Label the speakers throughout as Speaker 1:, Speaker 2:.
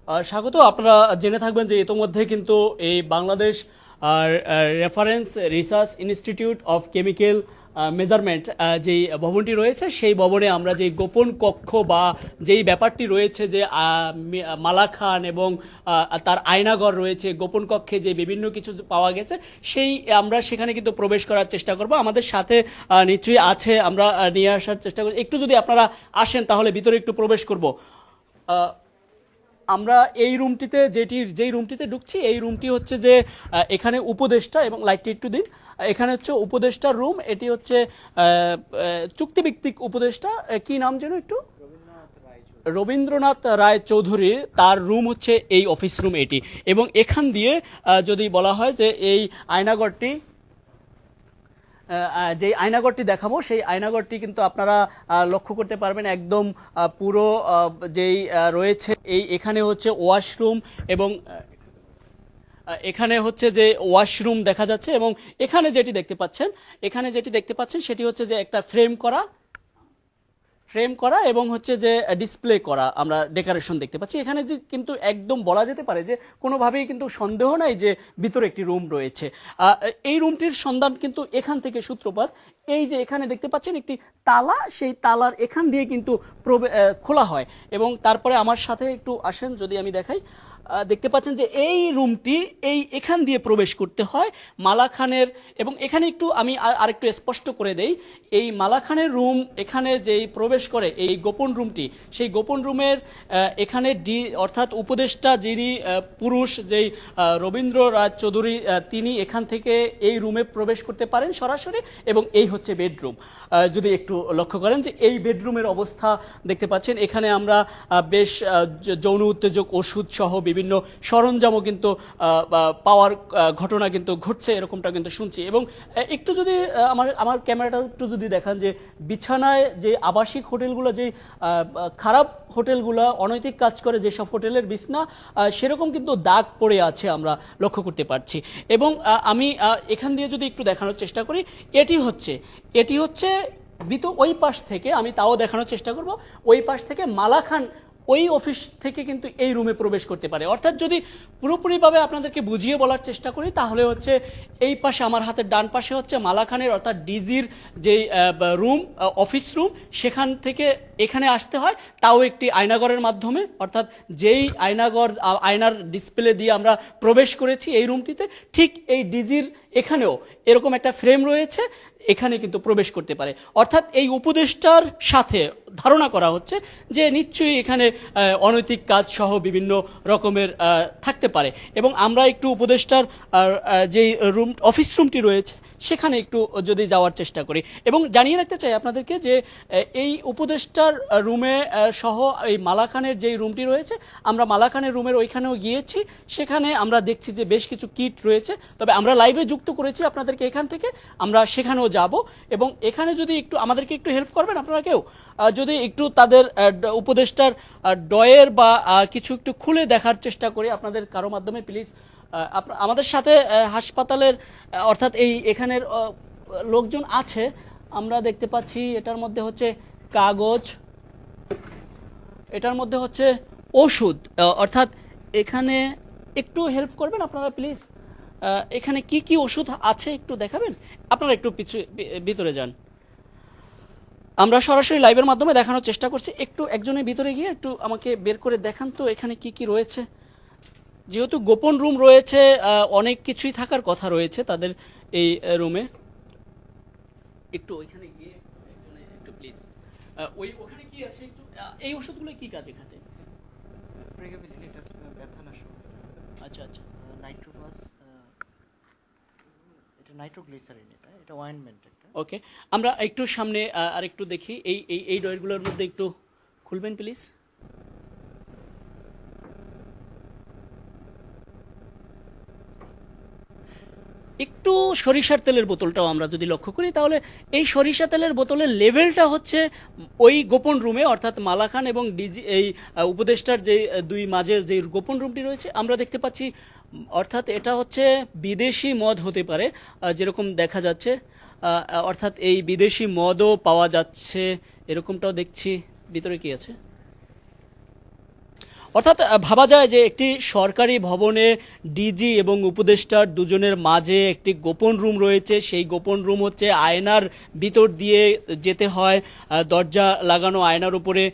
Speaker 1: স্বাগত। আপনারা জেনে থাকবেন যে ইতোমধ্যে কিন্তু এই Bangladesh reference research institute of chemical measurement যেই ভবনটি রয়েছে, সেই ভবনে আমরা যে গোপন কক্ষ বা যেই ব্যাপারটি রয়েছে যে মালা খান এবং তার আয়নাঘর রয়েছে, গোপন কক্ষে যে বিভিন্ন কিছু পাওয়া গেছে, সেই আমরা সেখানে কিন্তু প্রবেশ করার চেষ্টা করব। আমাদের সাথে নিশ্চয়ই আছে, আমরা নিয়ে আসার চেষ্টা করি। একটু যদি আপনারা আসেন তাহলে ভিতরে একটু প্রবেশ করব। আমরা এই রুমটিতে যেই রুমটিতে ঢুকছি, এই রুমটি হচ্ছে যে এখানে উপদেষ্টা, এবং লাইটটি একটু দিন, এখানে হচ্ছে উপদেষ্টার রুম। এটি হচ্ছে চুক্তিভিত্তিক উপদেষ্টা, কি নাম যেন একটু, রবীন্দ্রনাথ রায় চৌধুরী, তার রুম হচ্ছে এই অফিস রুম এটি। এবং এখান দিয়ে যদি বলা হয় যে এই আয়নাঘরটি, যে আয়নাঘরটি দেখাবো, সেই আয়নাঘরটি কিন্তু আপনারা লক্ষ্য করতে পারবেন একদম পুরো যেই রয়েছে এখানে হচ্ছে ওয়াশরুম, এবং এখানে হচ্ছে যে ওয়াশরুম দেখা যাচ্ছে। এবং এখানে যেটি দেখতে পাচ্ছেন সেটি হচ্ছে যে একটা ফ্রেম করা এবং হচ্ছে যে ডিসপ্লে করা আমরা ডেকোরেশন দেখতে পাচ্ছি এখানে। যে কিন্তু একদম বলা যেতে পারে যে কোনোভাবেই কিন্তু সন্দেহ নাই যে ভিতরে একটি রুম রয়েছে। এই রুমটির সন্ধান কিন্তু এখান থেকে সূত্রপাত। এই যে এখানে দেখতে পাচ্ছেন একটি তালা, সেই তালার এখান দিয়ে কিন্তু খোলা হয়। এবং তারপরে আমার সাথে একটু আসেন, যদি আমি দেখাই, দেখতে পাচ্ছেন যে এই রুমটি এখান দিয়ে প্রবেশ করতে হয় মালা খানের। এবং এখানে একটু আমি আরেকটু স্পষ্ট করে দেই, এই মালা খানের রুম এখানে যেই প্রবেশ করে এই গোপন রুমটি, সেই গোপন রুমের এখানে অর্থাৎ উপদেষ্টা যিনি পুরুষ, যেই রবীন্দ্রনাথ চৌধুরী, তিনি এখান থেকে এই রুমে প্রবেশ করতে পারেন সরাসরি। এবং এই হচ্ছে বেডরুম। যদি একটু লক্ষ্য করেন যে এই বেডরুমের অবস্থা দেখতে পাচ্ছেন, এখানে আমরা বেশ যৌন উত্তেজক ওষুধ সহ বিভিন্ন সরঞ্জামও কিন্তু পাওয়ার ঘটনা কিন্তু ঘটছে, এরকমটা কিন্তু শুনছি। এবং একটু যদি আমার ক্যামেরাটা একটু যদি দেখান, যে বিছানায় যে আবাসিক হোটেলগুলো, যে খারাপ হোটেলগুলো অনৈতিক কাজ করে, যেসব হোটেলের বিছনা, সেরকম কিন্তু দাগ পড়ে আছে আমরা লক্ষ্য করতে পারছি। এবং আমি এখান দিয়ে যদি একটু দেখানোর চেষ্টা করি, এটি হচ্ছে ওই পাশ থেকে, আমি তাও দেখানোর চেষ্টা করব, ওই পাশ থেকে মালা খান ওই অফিস থেকে কিন্তু এই রুমে প্রবেশ করতে পারে। অর্থাৎ যদি পুরোপুরিভাবে আপনাদেরকে বুঝিয়ে বলার চেষ্টা করি, তাহলে হচ্ছে এই পাশে আমার হাতের ডান পাশে হচ্ছে মালা খানের অর্থাৎ ডিজির যে রুম, অফিস রুম, সেখান থেকে এখানে আসতে হয়, তাও একটি আয়নাঘরের মাধ্যমে। অর্থাৎ যেই আয়নার ডিসপ্লে দিয়ে আমরা প্রবেশ করেছি এই রুমটিতে, ঠিক এই ডিজির এখানেও এরকম একটা ফ্রেম রয়েছে, এখানে কিন্তু প্রবেশ করতে পারে। অর্থাৎ এই উপদেষ্টার সাথে ধারণা করা হচ্ছে যে নিশ্চয়ই এখানে অনৈতিক কাজ সহ বিভিন্ন রকমের থাকতে পারে। এবং আমরা একটু উপদেষ্টার যেই অফিস রুমটি রয়েছে সেখানে একটু যদি যাওয়ার চেষ্টা করি। এবং জানিয়ে রাখতে চাই আপনাদেরকে যে এই উপদেষ্টার রুমে সহ এই মালা খানের যেই রুমটি রয়েছে, আমরা মালা খানের রুমের ওইখানেও গিয়েছি, সেখানে আমরা দেখছি যে বেশ কিছু কিট রয়েছে। তবে আমরা লাইভে যুক্ত করেছি আপনাদেরকে এখান থেকে, আমরা সেখানেও যাব। এবং এখানে যদি একটু আমাদেরকে একটু হেল্প করবেন আপনারা কেউ, যদি একটু তাদের উপদেষ্টার ডয়ের বা কিছু একটু খুলে দেখার চেষ্টা করি আপনাদের কারো মাধ্যমে, প্লিজ। আমাদের সাথে হাসপাতালের অর্থাৎ এখানের লোকজন আছে, আমরা দেখতে পাচ্ছি। এটার মধ্যে হচ্ছে কাগজ, এটার মধ্যে হচ্ছে ওষুধ, অর্থাৎ এখানে একটু হেল্প করবেন আপনারা প্লিজ। এখানে কি কি ওষুধ আছে একটু দেখাবেন, আপনারা একটু ভিতরে যান। আমরা সরাসরি লাইভের মাধ্যমে দেখানোর চেষ্টা করছি। একটু একজনের ভিতরে গিয়ে একটু আমাকে বের করে দেখান তো এখানে কি কি রয়েছে। যেহেতু গোপন রুম রয়েছে, অনেক কিছুই থাকার কথা রয়েছে তাদের এই রুমে। একটু ওইখানে গিয়ে একটু প্লিজ, ওখানে কি আছে একটু, এই ওষুধগুলো কি কাজে খাটে? আচ্ছা আচ্ছা,
Speaker 2: নাইট্রোপ্লাস, এটা নাইট্রোগ্লিসারিন, এটা অয়েন্টমেন্ট একটা।
Speaker 1: ওকে, আমরা একটু সামনে আর একটু দেখি, এই ডয়েরগুলোর মধ্যে একটু খুলবেন প্লিজ। একটু সরিষার তেলের বোতলটাও আমরা যদি লক্ষ্য করি, তাহলে এই সরিষা তেলের বোতলের লেভেলটা হচ্ছে ওই গোপন রুমে, অর্থাৎ মালা খান এবং ডিজি এই উপদেষ্টার যে দুই মাঝের যে গোপন রুমটি রয়েছে আমরা দেখতে পাচ্ছি। অর্থাৎ এটা হচ্ছে বিদেশি মদ হতে পারে, যেরকম দেখা যাচ্ছে। অর্থাৎ এই বিদেশি মদও পাওয়া যাচ্ছে, এরকমটাও দেখছি। ভিতরে কি আছে? অর্থাৎ ভাবা যায় যে একটি সরকারি ভবনে ডিজি এবং উপদেষ্টার দুজনের মাঝে একটি গোপন রুম রয়েছে। সেই গোপন রুম হচ্ছে আয়নার ভিতর দিয়ে যেতে হয়, দরজা লাগানো আয়নার উপরে।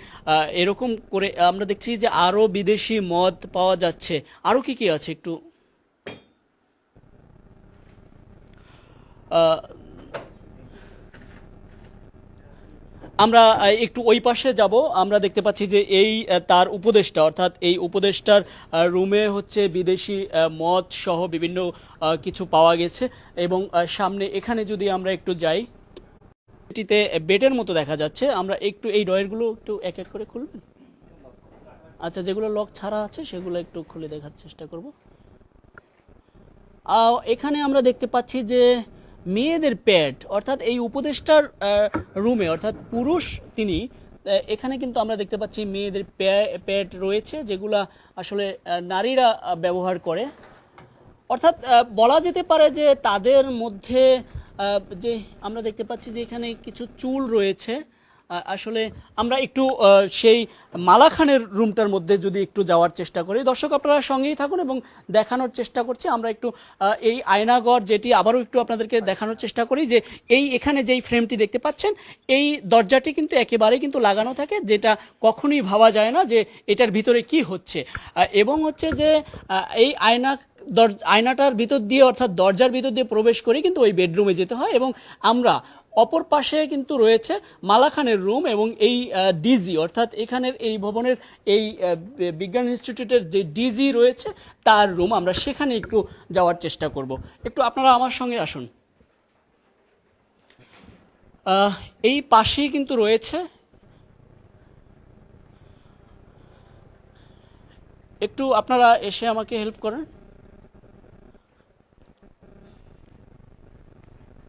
Speaker 1: এরকম করে আমরা দেখছি যে আরও বিদেশি মদ পাওয়া যাচ্ছে। আরও কি কি আছে একটু আহ, আমরা একটু ওই পাশে যাব। আমরা দেখতে পাচ্ছি যে এই তার উপদেষ্টা, অর্থাৎ এই উপদেষ্টার রুমে হচ্ছে বিদেশি মদ সহ বিভিন্ন কিছু পাওয়া গেছে। এবং সামনে এখানে যদি আমরা একটু যাই, এটিতে বেডের মতো দেখা যাচ্ছে। আমরা একটু এই ড্রয়ারগুলো একটু এক এক করে খুলবেন। আচ্ছা, যেগুলো লক ছাড়া আছে সেগুলো একটু খুলে দেখার চেষ্টা করব। এখানে আমরা দেখতে পাচ্ছি যে মেয়েদের প্যাড, অর্থাৎ এই উপদেষ্টার রুমে, অর্থাৎ পুরুষ তিনি, এখানে কিন্তু আমরা দেখতে পাচ্ছি মেয়েদের প্যাড রয়েছে, যেগুলা আসলে নারীরা ব্যবহার করে। অর্থাৎ বলা যেতে পারে যে তাদের মধ্যে যে আমরা দেখতে পাচ্ছি যে এখানে কিছু চুল রয়েছে। আসলে আমরা একটু সেই মালা খানের রুমটার মধ্যে যদি একটু যাওয়ার চেষ্টা করি, দর্শক আপনারা সঙ্গেই থাকুন এবং দেখানোর চেষ্টা করছি। আমরা একটু এই আয়নাঘর, যেটি আবারও একটু আপনাদেরকে দেখানোর চেষ্টা করি, যে এই এখানে যেই ফ্রেমটি দেখতে পাচ্ছেন, এই দরজাটি কিন্তু একেবারেই কিন্তু লাগানো থাকে, যেটা কখনোই ভাবা যায় না যে এটার ভিতরে কি হচ্ছে। এবং হচ্ছে যে এই আয়নাটার ভিতর দিয়ে, অর্থাৎ দরজার ভিতর দিয়ে প্রবেশ করে কিন্তু ওই বেডরুমে যেতে হয়। এবং আমরা অপর পাশে কিন্তু রয়েছে মালা খানের রুম এবং এই ডিজি, অর্থাৎ এখানের এই ভবনের এই বিজ্ঞান ইনস্টিটিউটের যে ডিজি রয়েছে তার রুম। আমরা সেখানে একটু যাওয়ার চেষ্টা করব। একটু আপনারা আমার সঙ্গে আসুন। এই পাশেই কিন্তু রয়েছে, একটু আপনারা এসে আমাকে হেল্প করেন।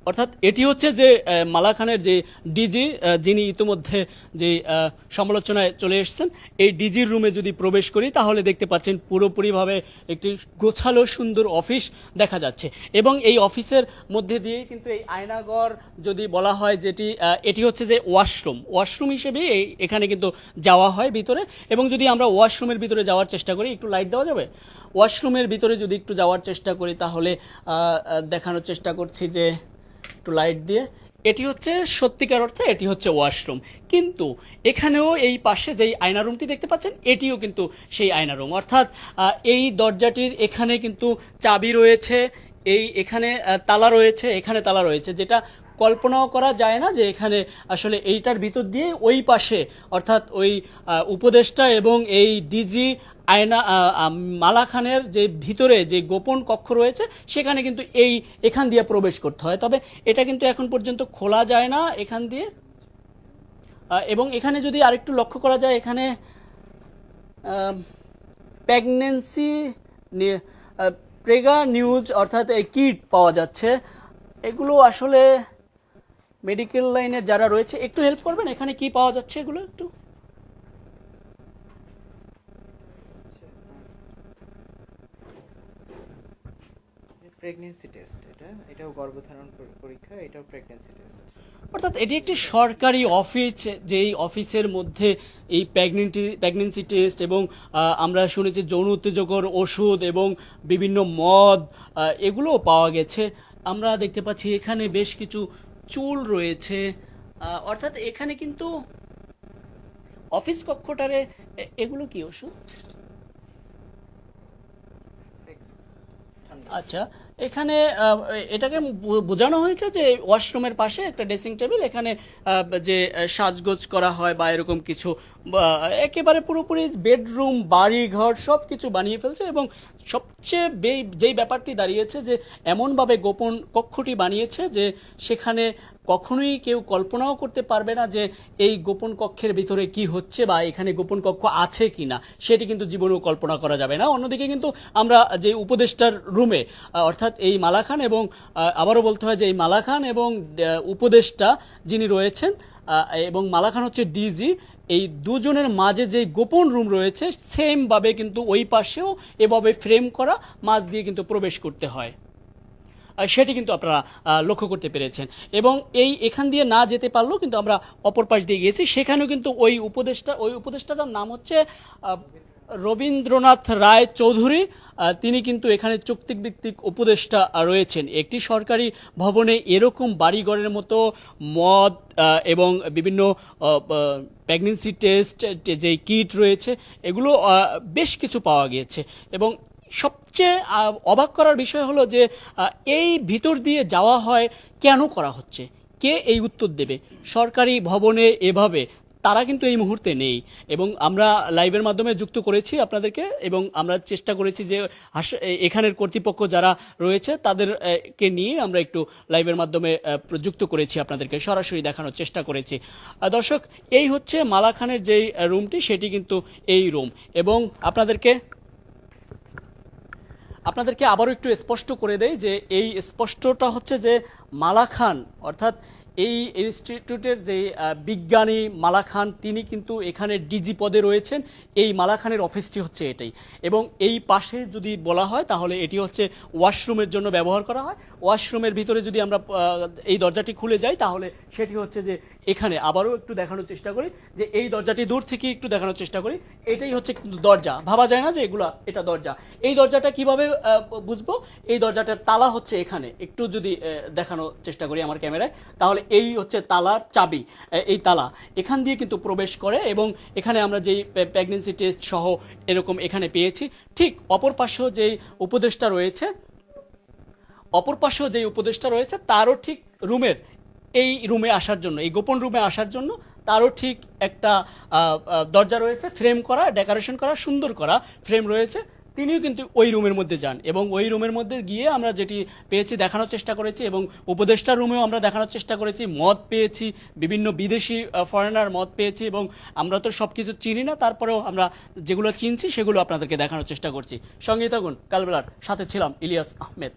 Speaker 1: অর্থাৎ এটি হচ্ছে যে মালা খানের যে ডিজি, যিনি ইতিমধ্যে যে সমালোচনায় চলে এসেছেন, এই ডিজির রুমে যদি প্রবেশ করি তাহলে দেখতে পাচ্ছেন পুরোপুরিভাবে একটি গোছালো সুন্দর অফিস দেখা যাচ্ছে। এবং এই অফিসের মধ্যে দিয়েই কিন্তু এই আয়নাঘর যদি বলা হয়, যেটি এটি হচ্ছে যে ওয়াশরুম হিসেবে এখানে কিন্তু যাওয়া হয় ভিতরে। এবং যদি আমরা ওয়াশরুমের ভিতরে যাওয়ার চেষ্টা করি, একটু লাইট দেওয়া যাবে? ওয়াশরুমের ভিতরে যদি একটু যাওয়ার চেষ্টা করি তাহলে দেখানোর চেষ্টা করছি যে একটু লাইট দিয়ে, এটি হচ্ছে সত্যিকার অর্থে এটি হচ্ছে ওয়াশরুম। কিন্তু এখানেও এই পাশে যেই আয়না রুমটি দেখতে পাচ্ছেন, এটিও কিন্তু সেই আয়না রুম। অর্থাৎ এই দরজাটির এখানে কিন্তু চাবি রয়েছে, এখানে তালা রয়েছে, এখানে তালা রয়েছে, যেটা কল্পনাও করা যায় না যে এখানে আসলে এইটার ভিতর দিয়ে ওই পাশে, অর্থাৎ ওই উপদেষ্টা এবং এই ডিজি মালা খানের যে ভিতরে যে গোপন কক্ষ রয়েছে, সেখানে কিন্তু এখান দিয়ে প্রবেশ করতে হয়। তবে এটা কিন্তু এখন পর্যন্ত খোলা যায় না এখান দিয়ে। এবং এখানে যদি আরেকটু লক্ষ্য করা যায়, এখানে প্রেগন্যান্সি প্রেগা নিউজ, অর্থাৎ এই কিট পাওয়া যাচ্ছে। এগুলো আসলে মেডিকেল লাইনে যারা রয়েছে একটু হেল্প করবেন, এখানে কি পাওয়া যাচ্ছে এগুলো একটু।
Speaker 2: প্রেগন্যান্সি টেস্ট, এটাও গর্ভধারণ পরীক্ষা, এটাও প্রেগন্যান্সি টেস্ট।
Speaker 1: অর্থাৎ এটি একটি সরকারি অফিস, যেই অফিসের মধ্যে এই প্রেগন্যান্সি টেস্ট এবং আমরা শুনেছি যৌন উত্তেজকর ওষুধ এবং বিভিন্ন মদ এগুলোও পাওয়া গেছে। আমরা দেখতে পাচ্ছি এখানে বেশ কিছু চুল রয়েছে। অর্থাৎ এখানে কিন্তু অফিস কক্ষটারে এগুলো কি ওষুধ? আচ্ছা, এখানে এটাকে বোঝানো হয়েছে যে ওয়াশরুমের পাশে একটা ড্রেসিং টেবিল, এখানে যে সাজগোজ করা হয় বা এরকম কিছু, একেবারে পুরোপুরি বেডরুম, বাড়ি ঘর সব কিছু বানিয়ে ফেলছে। এবং সবচেয়ে যেই ব্যাপারটি দাঁড়িয়েছে যে এমনভাবে গোপন কক্ষটি বানিয়েছে যে সেখানে কখনোই কেউ কল্পনাও করতে পারবে না যে এই গোপন কক্ষের ভিতরে কি হচ্ছে বা এখানে গোপন কক্ষ আছে কি না, সেটি কিন্তু জীবনেও কল্পনা করা যাবে না। অন্যদিকে কিন্তু আমরা যে উপদেষ্টার রুমে, অর্থাৎ এই মালা খান এবং আবারও বলতে হয় যে এই মালা খান এবং উপদেষ্টা যিনি রয়েছেন এবং মালা খান হচ্ছে ডিজি, এই দুজনের মাঝে যে গোপন রুম রয়েছে, সেমভাবে কিন্তু ওই পাশেও এভাবে ফ্রেম করা মাঝ দিয়ে কিন্তু প্রবেশ করতে হয়। সেটি কিন্তু আপনারা লক্ষ্য করতে পেরেছেন। এবং এখান দিয়ে না যেতে পারলেও কিন্তু আমরা অপর পাশ দিয়ে গিয়েছি, সেখানেও কিন্তু ওই উপদেষ্টাটার নাম হচ্ছে রবীন্দ্রনাথ রায় চৌধুরী তিনি কিন্তু এখানে চুক্তিভিত্তিক উপদেষ্টা রয়েছেন। একটি সরকারি ভবনে এরকম বাড়িঘরের মতো মদ এবং বিভিন্ন প্রেগনেন্সি টেস্ট যে কিট রয়েছে এগুলো বেশ কিছু পাওয়া গিয়েছে। এবং সবচেয়ে অবাক করার বিষয় হলো যে এই ভিতর দিয়ে যাওয়া হয় কেন করা হচ্ছে, কে এই উত্তর দেবে? সরকারি ভবনে এভাবে তারা কিন্তু এই মুহূর্তে নেই এবং আমরা লাইভের মাধ্যমে যুক্ত করেছি আপনাদেরকে এবং আমরা চেষ্টা করেছি যে এখানের কর্তৃপক্ষ যারা রয়েছে তাদেরকে নিয়ে আমরা একটু লাইভের মাধ্যমে যুক্ত করেছি, আপনাদেরকে সরাসরি দেখানোর চেষ্টা করেছি। দর্শক, এই হচ্ছে মালাখানের যেই রুমটি, সেটি কিন্তু এই রুম। এবং আপনাদেরকে আবারও একটু স্পষ্ট করে দেয় যে এই স্পষ্টটা হচ্ছে যে মালা খান অর্থাৎ এই ইনস্টিটিউটের যে বিজ্ঞানী মালা খান তিনি কিন্তু এখানে ডিজি পদে রয়েছেন। এই মালা খানের অফিসটি হচ্ছে এটাই। এবং এই পাশে যদি বলা হয় তাহলে এটি হচ্ছে ওয়াশরুমের জন্য ব্যবহার করা হয়। ওয়াশরুমের ভিতরে যদি আমরা এই দরজাটি খুলে যাই তাহলে সেটি হচ্ছে যে এখানে আবারও একটু দেখানোর চেষ্টা করি যে এই দরজাটি দূর থেকে একটু দেখানোর চেষ্টা করি। এটাই হচ্ছে কিন্তু দরজা, ভাবা যায় না যে এটা দরজা। এই দরজাটা কিভাবে বুঝবো? এই দরজাটার তালা হচ্ছে এখানে, একটু যদি দেখানোর চেষ্টা করি আমার ক্যামেরায়, তাহলে এই হচ্ছে তালার চাবি। এই তালা এখান দিয়ে কিন্তু প্রবেশ করে এবং এখানে আমরা যেই প্রেগনেন্সি টেস্ট সহ এরকম এখানে পেয়েছি। ঠিক অপর পাশেও যেই উপদেষ্টা রয়েছে তারও ঠিক এই রুমে আসার জন্য, এই গোপন রুমে আসার জন্য তারও ঠিক একটা দরজা রয়েছে, ফ্রেম করা, ডেকোরেশন করা, সুন্দর করা ফ্রেম রয়েছে। তিনিও কিন্তু ওই রুমের মধ্যে যান এবং ওই রুমের মধ্যে গিয়ে আমরা যেটি পেয়েছি দেখানোর চেষ্টা করেছি এবং উপদেষ্টার রুমেও আমরা দেখানোর চেষ্টা করেছি। মদ পেয়েছি, বিভিন্ন বিদেশি ফরেনার মদ পেয়েছি এবং আমরা তো সব কিছু চিনি না, তারপরেও আমরা যেগুলো চিনছি সেগুলো আপনাদেরকে দেখানোর চেষ্টা করছি। সঙ্গেই থাকুন, কালবেলার সাথে ছিলাম ইলিয়াস আহমেদ।